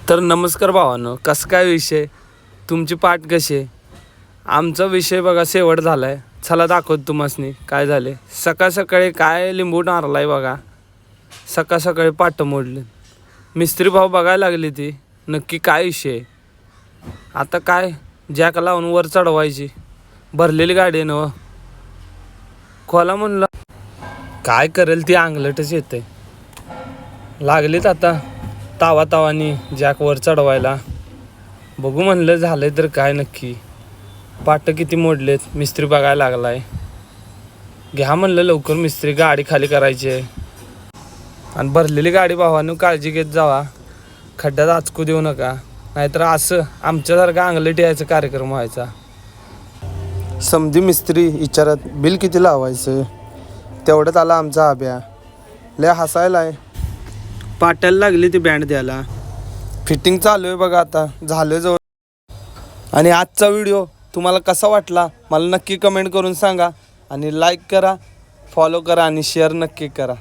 तर नमस्कार भावांनो, कसं काय विषय, तुमची पाठ कशी आहे? आमचा विषय बघा शेवट झाला आहे. चला दाखवतो तुम्हासनी काय झाले. सकाळ सकाळी काय लिंबू मारला आहे बघा. सकाळ सकाळी पाट मोडले. मिस्त्री भाऊ बघायला लागली ती नक्की काय विषय आहे. आता काय जॅक लावून वर चढवायची, भरलेली गाडी आहे ना. खोला म्हणलं काय करेल ती अंगलटच येते. लागलीत आता तावानी जॅक वर चढवायला. बघू म्हणलं झालंय तर काय नक्की. पाट किती मोडलेत मिस्त्री बघायला लागलाय. घ्या म्हणलं लवकर मिस्त्री, गाडी खाली करायची आहे. आणि भरलेली गाडी भावानं काळजी घेत जावा, खड्ड्यात आचकू देऊ नका, नाहीतर असं आमच्यासारखा अंगलट यायचा कार्यक्रम व्हायचा. समधी मिस्त्री विचारत बिल किती लावायचं, तेवढ्यात आला आमचा आब्या. लय हसायला आहे. पाट्याला लागली ती बँड द्यायला. फिटिंग चालू आहे बघा, आता झालं जवळ. आणि आजचा व्हिडिओ तुम्हाला कसा वाटला मला नक्की कमेंट करून सांगा. आणि लाईक करा, फॉलो करा आणि शेअर नक्की करा.